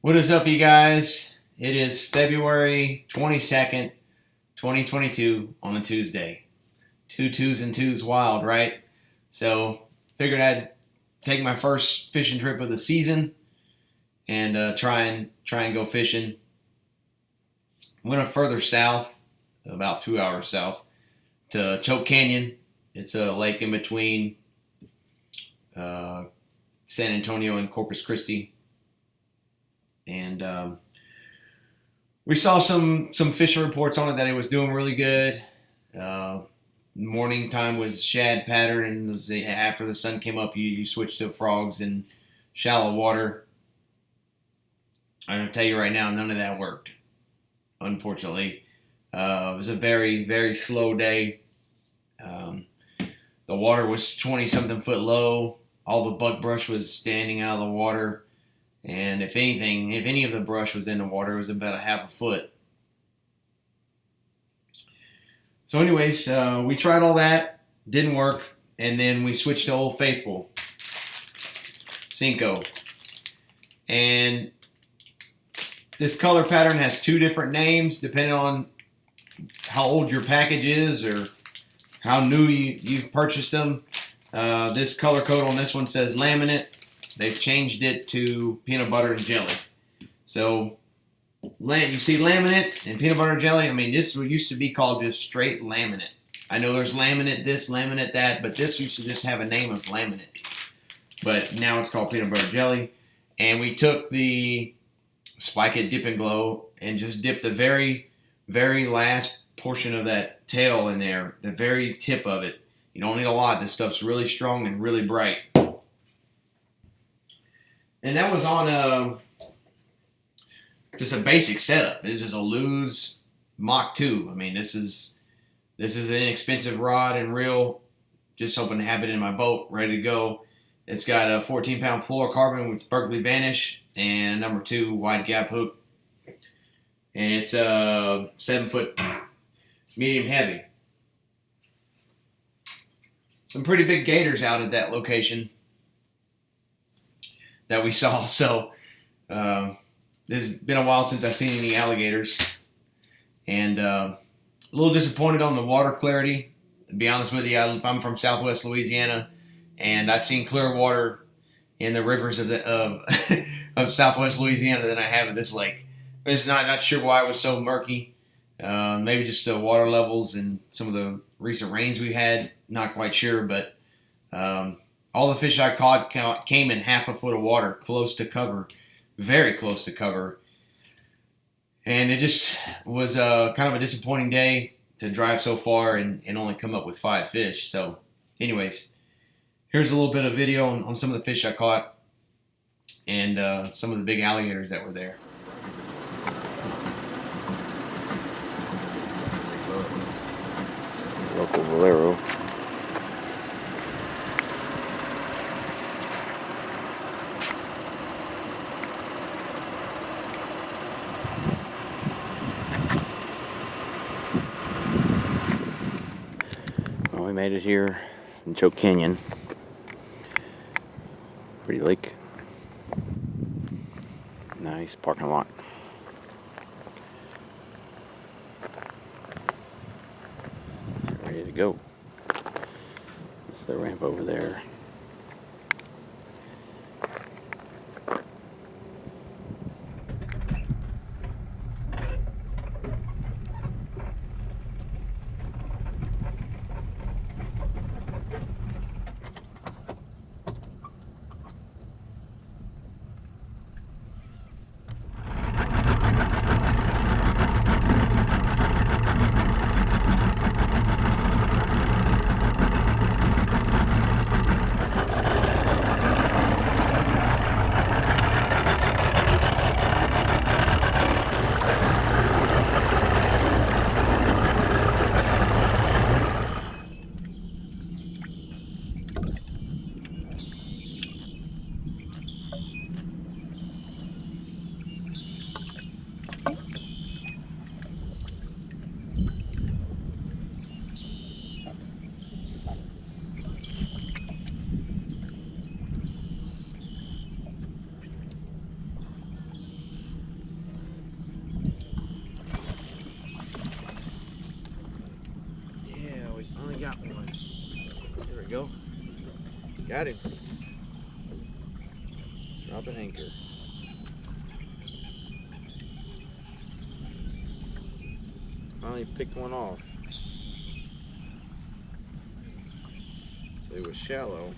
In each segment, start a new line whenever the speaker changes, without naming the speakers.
What is up, you guys? It is February 22nd, 2022 on a Tuesday. Two twos and twos wild, right? So, figured I'd take my first fishing trip of the season and try and go fishing. Went further south, about 2 hours south, to Choke Canyon. It's a lake in between San Antonio and Corpus Christi. And we saw some fishing reports on it that it was doing really good. Morning time was shad pattern, and after the sun came up, you switched to frogs in shallow water. I'm going to tell you right now, none of that worked, unfortunately. It was a very, very slow day. The water was 20-something foot low. All the buckbrush was standing out of the water. And if any of the brush was in the water, it was about a half a foot. So anyways, we tried all that. Didn't work. And then we switched to Old Faithful. Cinco. And this color pattern has two different names depending on how old your package is or how new you've purchased them. This color code on this one says laminate. They've changed it to peanut butter and jelly. So you see laminate and peanut butter and jelly. I mean, this used to be called just straight laminate. I know there's laminate this, laminate that, but this used to just have a name of laminate. But now it's called peanut butter and jelly. And we took the Spike It Dip and Glow and just dipped the very, very last portion of that tail in there, the very tip of it. You don't need a lot. This stuff's really strong and really bright. And that was on just a basic setup. This is a Lew's Mach 2. I mean, this is an inexpensive rod and reel. Just hoping to have it in my boat, ready to go. It's got a 14-pound fluorocarbon with Berkeley Vanish and a number 2 wide gap hook. And it's 7 foot medium heavy. Some pretty big gators out at that location that we saw. So it's been a while since I've seen any alligators, and a little disappointed on the water clarity. To be honest with you, I'm from Southwest Louisiana, and I've seen clearer water in the rivers of of Southwest Louisiana than I have at this lake. I'm just not sure why it was so murky. Maybe just the water levels and some of the recent rains we had. Not quite sure, but all the fish I caught came in half a foot of water, close to cover, very close to cover. And it just was kind of a disappointing day to drive so far and only come up with 5 fish. So anyways, here's a little bit of video on some of the fish I caught and some of the big alligators that were there.
Local Valero. Well, we made it here in Choke Canyon. Pretty lake. Nice parking lot. Ready to go. That's the ramp over there.
got one. There we go. Got him. Drop an anchor. Finally picked one off. So it was shallow.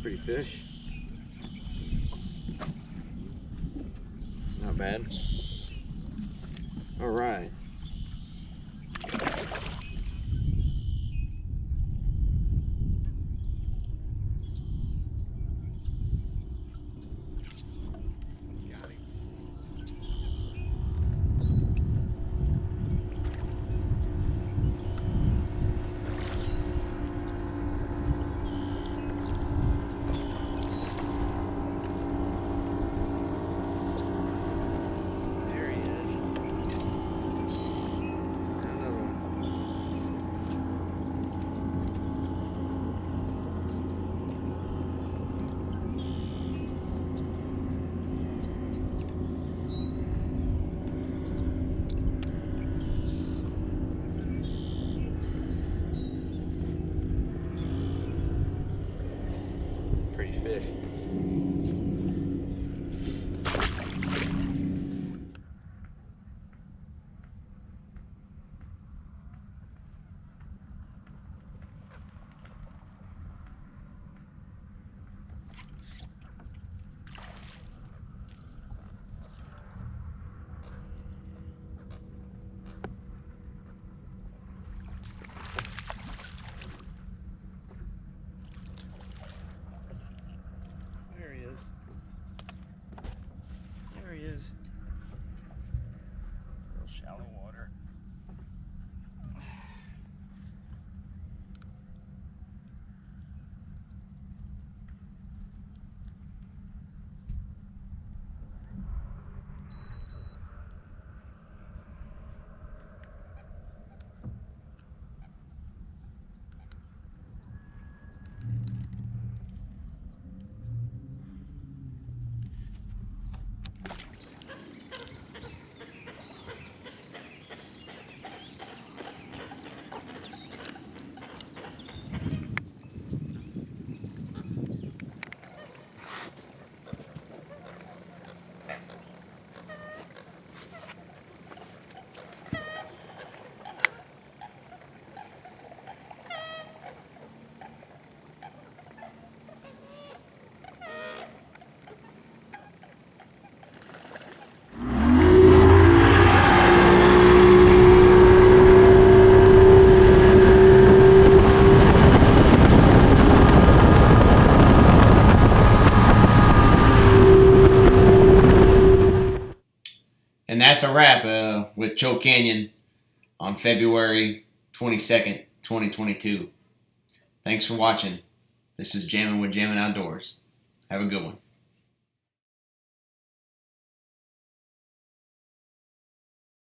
Pretty fish. Not bad. All right. Got him. There he is. Another one. Pretty fish. There he is. There he is. Real shallow water. And that's a wrap with Choke Canyon on February 22nd, 2022. Thanks for watching. This is Jammin' with Jammin' Outdoors. Have a good one.